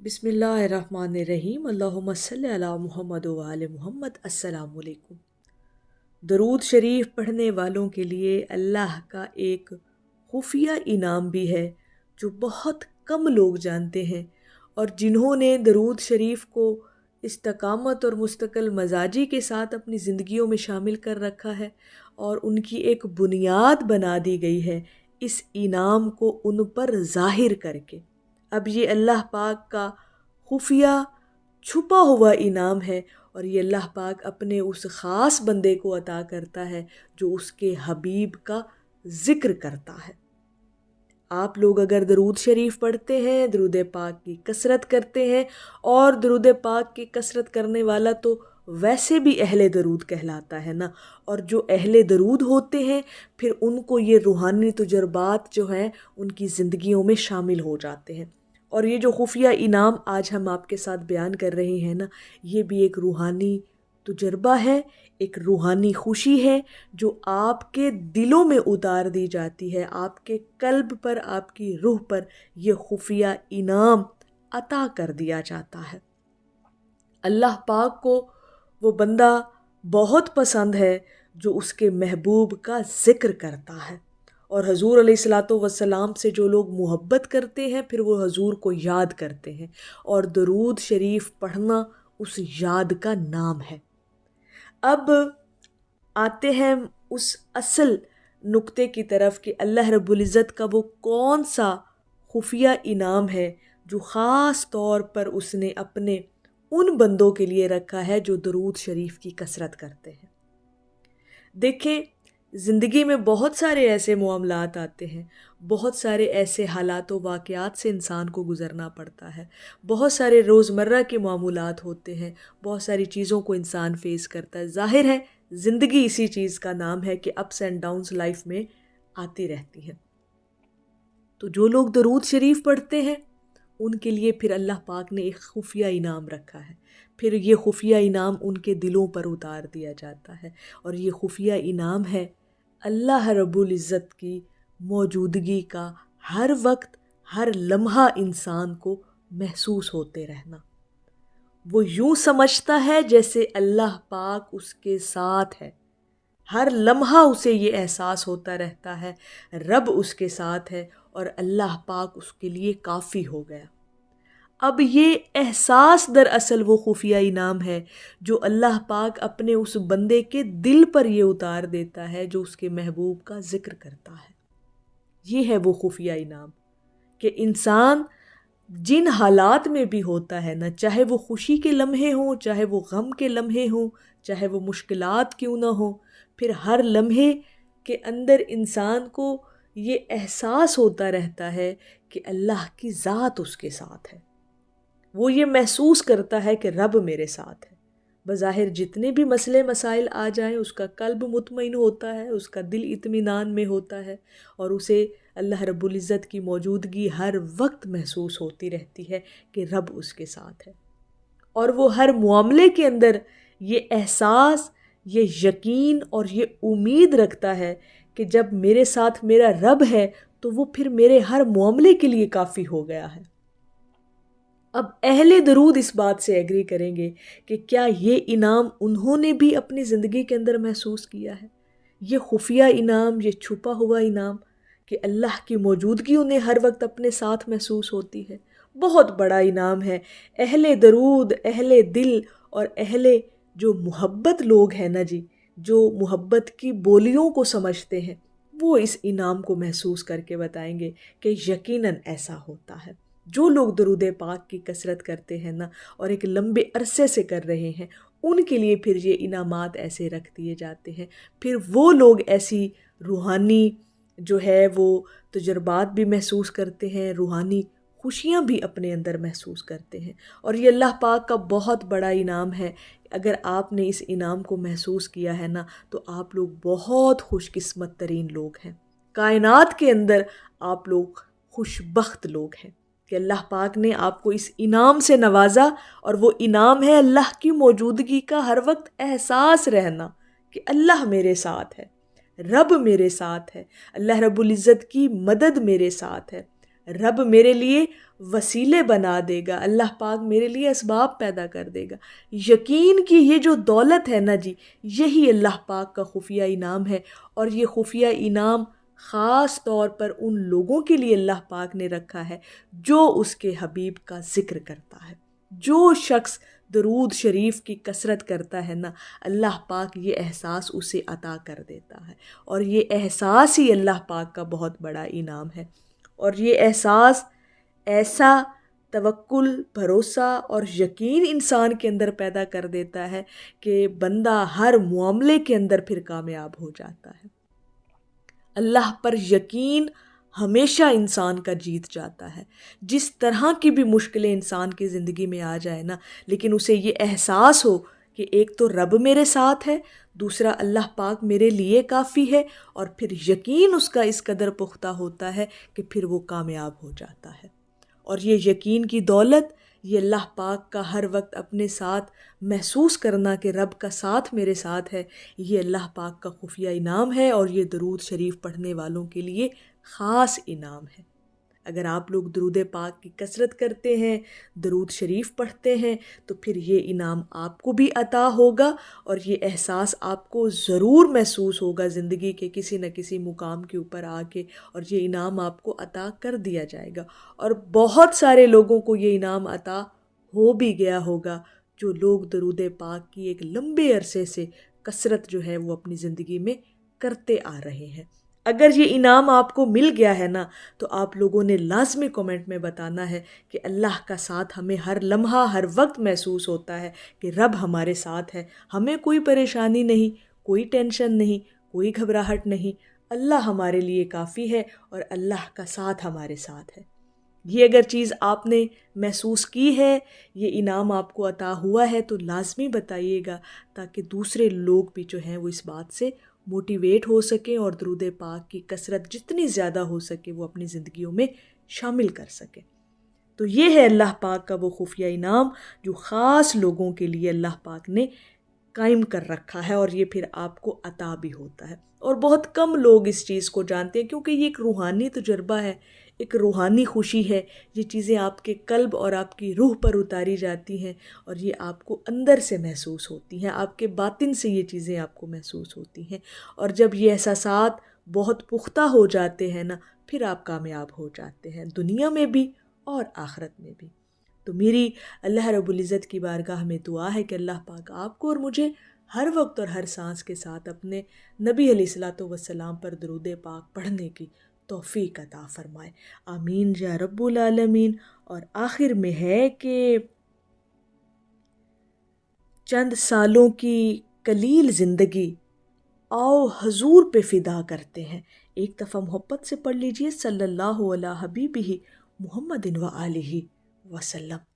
بسم اللہ الرحمن الرحیم، اللہم صلی علی محمد و آل محمد۔ السلام علیکم۔ درود شریف پڑھنے والوں کے لیے اللہ کا ایک خفیہ انعام بھی ہے جو بہت کم لوگ جانتے ہیں، اور جنہوں نے درود شریف کو استقامت اور مستقل مزاجی کے ساتھ اپنی زندگیوں میں شامل کر رکھا ہے اور ان کی ایک بنیاد بنا دی گئی ہے اس انعام کو ان پر ظاہر کر کے۔ اب یہ اللہ پاک کا خفیہ چھپا ہوا انعام ہے، اور یہ اللہ پاک اپنے اس خاص بندے کو عطا کرتا ہے جو اس کے حبیب کا ذکر کرتا ہے۔ آپ لوگ اگر درود شریف پڑھتے ہیں، درود پاک کی کثرت کرتے ہیں، اور درود پاک کی کثرت کرنے والا تو ویسے بھی اہل درود کہلاتا ہے نا، اور جو اہل درود ہوتے ہیں پھر ان کو یہ روحانی تجربات جو ہیں ان کی زندگیوں میں شامل ہو جاتے ہیں۔ اور یہ جو خفیہ انعام آج ہم آپ کے ساتھ بیان کر رہے ہیں نا، یہ بھی ایک روحانی تجربہ ہے، ایک روحانی خوشی ہے جو آپ کے دلوں میں اتار دی جاتی ہے، آپ کے قلب پر، آپ کی روح پر یہ خفیہ انعام عطا کر دیا جاتا ہے۔ اللہ پاک کو وہ بندہ بہت پسند ہے جو اس کے محبوب کا ذکر کرتا ہے، اور حضور علیہ الصلاۃ والسلام سے جو لوگ محبت کرتے ہیں پھر وہ حضور کو یاد کرتے ہیں، اور درود شریف پڑھنا اس یاد کا نام ہے۔ اب آتے ہیں اس اصل نقطے کی طرف کہ اللہ رب العزت کا وہ کون سا خفیہ انعام ہے جو خاص طور پر اس نے اپنے ان بندوں کے لیے رکھا ہے جو درود شریف کی کثرت کرتے ہیں۔ دیکھیں، زندگی میں بہت سارے ایسے معاملات آتے ہیں، بہت سارے ایسے حالات و واقعات سے انسان کو گزرنا پڑتا ہے، بہت سارے روزمرہ کے معمولات ہوتے ہیں، بہت ساری چیزوں کو انسان فیس کرتا ہے۔ ظاہر ہے زندگی اسی چیز کا نام ہے کہ اپس اینڈ ڈاؤنز لائف میں آتی رہتی ہیں۔ تو جو لوگ درود شریف پڑھتے ہیں ان کے لیے پھر اللہ پاک نے ایک خفیہ انعام رکھا ہے، پھر یہ خفیہ انعام ان کے دلوں پر اتار دیا جاتا ہے، اور یہ خفیہ انعام ہے اللہ رب العزت کی موجودگی کا ہر وقت، ہر لمحہ انسان کو محسوس ہوتے رہنا۔ وہ یوں سمجھتا ہے جیسے اللہ پاک اس کے ساتھ ہے، ہر لمحہ اسے یہ احساس ہوتا رہتا ہے رب اس کے ساتھ ہے اور اللہ پاک اس کے لیے کافی ہو گیا۔ اب یہ احساس دراصل وہ خفیہ انعام ہے جو اللہ پاک اپنے اس بندے کے دل پر یہ اتار دیتا ہے جو اس کے محبوب کا ذکر کرتا ہے۔ یہ ہے وہ خفیہ انعام کہ انسان جن حالات میں بھی ہوتا ہے نا، چاہے وہ خوشی کے لمحے ہوں، چاہے وہ غم کے لمحے ہوں، چاہے وہ مشکلات کیوں نہ ہوں، پھر ہر لمحے کے اندر انسان کو یہ احساس ہوتا رہتا ہے کہ اللہ کی ذات اس کے ساتھ ہے۔ وہ یہ محسوس کرتا ہے کہ رب میرے ساتھ ہے۔ بظاہر جتنے بھی مسئلے مسائل آ جائیں اس کا قلب مطمئن ہوتا ہے، اس کا دل اطمینان میں ہوتا ہے، اور اسے اللہ رب العزت کی موجودگی ہر وقت محسوس ہوتی رہتی ہے کہ رب اس کے ساتھ ہے، اور وہ ہر معاملے کے اندر یہ احساس، یہ یقین اور یہ امید رکھتا ہے کہ جب میرے ساتھ میرا رب ہے تو وہ پھر میرے ہر معاملے کے لیے کافی ہو گیا ہے۔ اب اہل درود اس بات سے ایگری کریں گے کہ کیا یہ انعام انہوں نے بھی اپنی زندگی کے اندر محسوس کیا ہے؟ یہ خفیہ انعام، یہ چھپا ہوا انعام کہ اللہ کی موجودگی انہیں ہر وقت اپنے ساتھ محسوس ہوتی ہے، بہت بڑا انعام ہے۔ اہل درود، اہل دل اور اہل جو محبت لوگ ہیں نا جی، جو محبت کی بولیوں کو سمجھتے ہیں، وہ اس انعام کو محسوس کر کے بتائیں گے کہ یقیناً ایسا ہوتا ہے۔ جو لوگ درود پاک کی کثرت کرتے ہیں نا اور ایک لمبے عرصے سے کر رہے ہیں، ان کے لیے پھر یہ انعامات ایسے رکھ دیے جاتے ہیں، پھر وہ لوگ ایسی روحانی جو ہے وہ تجربات بھی محسوس کرتے ہیں، روحانی خوشیاں بھی اپنے اندر محسوس کرتے ہیں، اور یہ اللہ پاک کا بہت بڑا انعام ہے۔ اگر آپ نے اس انعام کو محسوس کیا ہے نا تو آپ لوگ بہت خوش قسمت ترین لوگ ہیں، کائنات کے اندر آپ لوگ خوش بخت لوگ ہیں کہ اللہ پاک نے آپ کو اس انعام سے نوازا، اور وہ انعام ہے اللہ کی موجودگی کا ہر وقت احساس رہنا کہ اللہ میرے ساتھ ہے، رب میرے ساتھ ہے، اللہ رب العزت کی مدد میرے ساتھ ہے، رب میرے لیے وسیلے بنا دے گا، اللہ پاک میرے لیے اسباب پیدا کر دے گا۔ یقین کی یہ جو دولت ہے نا جی، یہی اللہ پاک کا خفیہ انعام ہے، اور یہ خفیہ انعام خاص طور پر ان لوگوں کے لیے اللہ پاک نے رکھا ہے جو اس کے حبیب کا ذکر کرتا ہے۔ جو شخص درود شریف کی کثرت کرتا ہے نا، اللہ پاک یہ احساس اسے عطا کر دیتا ہے، اور یہ احساس ہی اللہ پاک کا بہت بڑا انعام ہے۔ اور یہ احساس ایسا توکل، بھروسہ اور یقین انسان کے اندر پیدا کر دیتا ہے کہ بندہ ہر معاملے کے اندر پھر کامیاب ہو جاتا ہے۔ اللہ پر یقین ہمیشہ انسان کا جیت جاتا ہے۔ جس طرح کی بھی مشکلیں انسان کی زندگی میں آ جائے نا، لیکن اسے یہ احساس ہو کہ ایک تو رب میرے ساتھ ہے، دوسرا اللہ پاک میرے لیے کافی ہے، اور پھر یقین اس کا اس قدر پختہ ہوتا ہے کہ پھر وہ کامیاب ہو جاتا ہے۔ اور یہ یقین کی دولت، یہ اللہ پاک کا ہر وقت اپنے ساتھ محسوس کرنا کہ رب کا ساتھ میرے ساتھ ہے، یہ اللہ پاک کا خفیہ انعام ہے، اور یہ درود شریف پڑھنے والوں کے لیے خاص انعام ہے۔ اگر آپ لوگ درود پاک کی کثرت کرتے ہیں، درود شریف پڑھتے ہیں، تو پھر یہ انعام آپ کو بھی عطا ہوگا، اور یہ احساس آپ کو ضرور محسوس ہوگا زندگی کے کسی نہ کسی مقام کے اوپر آ کے، اور یہ انعام آپ کو عطا کر دیا جائے گا۔ اور بہت سارے لوگوں کو یہ انعام عطا ہو بھی گیا ہوگا، جو لوگ درود پاک کی ایک لمبے عرصے سے کثرت جو ہے وہ اپنی زندگی میں کرتے آ رہے ہیں۔ اگر یہ انعام آپ کو مل گیا ہے نا، تو آپ لوگوں نے لازمی کمنٹ میں بتانا ہے کہ اللہ کا ساتھ ہمیں ہر لمحہ ہر وقت محسوس ہوتا ہے کہ رب ہمارے ساتھ ہے، ہمیں کوئی پریشانی نہیں، کوئی ٹینشن نہیں، کوئی گھبراہٹ نہیں، اللہ ہمارے لیے کافی ہے، اور اللہ کا ساتھ ہمارے ساتھ ہے۔ یہ اگر چیز آپ نے محسوس کی ہے، یہ انعام آپ کو عطا ہوا ہے، تو لازمی بتائیے گا، تاکہ دوسرے لوگ بھی جو ہیں وہ اس بات سے موٹیویٹ ہو سکیں، اور درود پاک کی کثرت جتنی زیادہ ہو سکے وہ اپنی زندگیوں میں شامل کر سکیں۔ تو یہ ہے اللہ پاک کا وہ خفیہ انعام جو خاص لوگوں کے لیے اللہ پاک نے قائم کر رکھا ہے، اور یہ پھر آپ کو عطا بھی ہوتا ہے۔ اور بہت کم لوگ اس چیز کو جانتے ہیں، کیونکہ یہ ایک روحانی تجربہ ہے، ایک روحانی خوشی ہے۔ یہ چیزیں آپ کے قلب اور آپ کی روح پر اتاری جاتی ہیں، اور یہ آپ کو اندر سے محسوس ہوتی ہیں، آپ کے باطن سے یہ چیزیں آپ کو محسوس ہوتی ہیں۔ اور جب یہ احساسات بہت پختہ ہو جاتے ہیں نا، پھر آپ کامیاب ہو جاتے ہیں، دنیا میں بھی اور آخرت میں بھی۔ تو میری اللہ رب العزت کی بارگاہ میں دعا ہے کہ اللہ پاک آپ کو اور مجھے ہر وقت اور ہر سانس کے ساتھ اپنے نبی علیہ الصلوۃ والسلام پر درود پاک پڑھنے کی توفیق عطا فرمائے، آمین یا رب العالمین۔ اور آخر میں ہے کہ چند سالوں کی قلیل زندگی آؤ حضور پہ فدا کرتے ہیں۔ ایک دفعہ محبت سے پڑھ لیجئے، صلی اللہ علیہ حبیبہ محمد و آلہ وسلم۔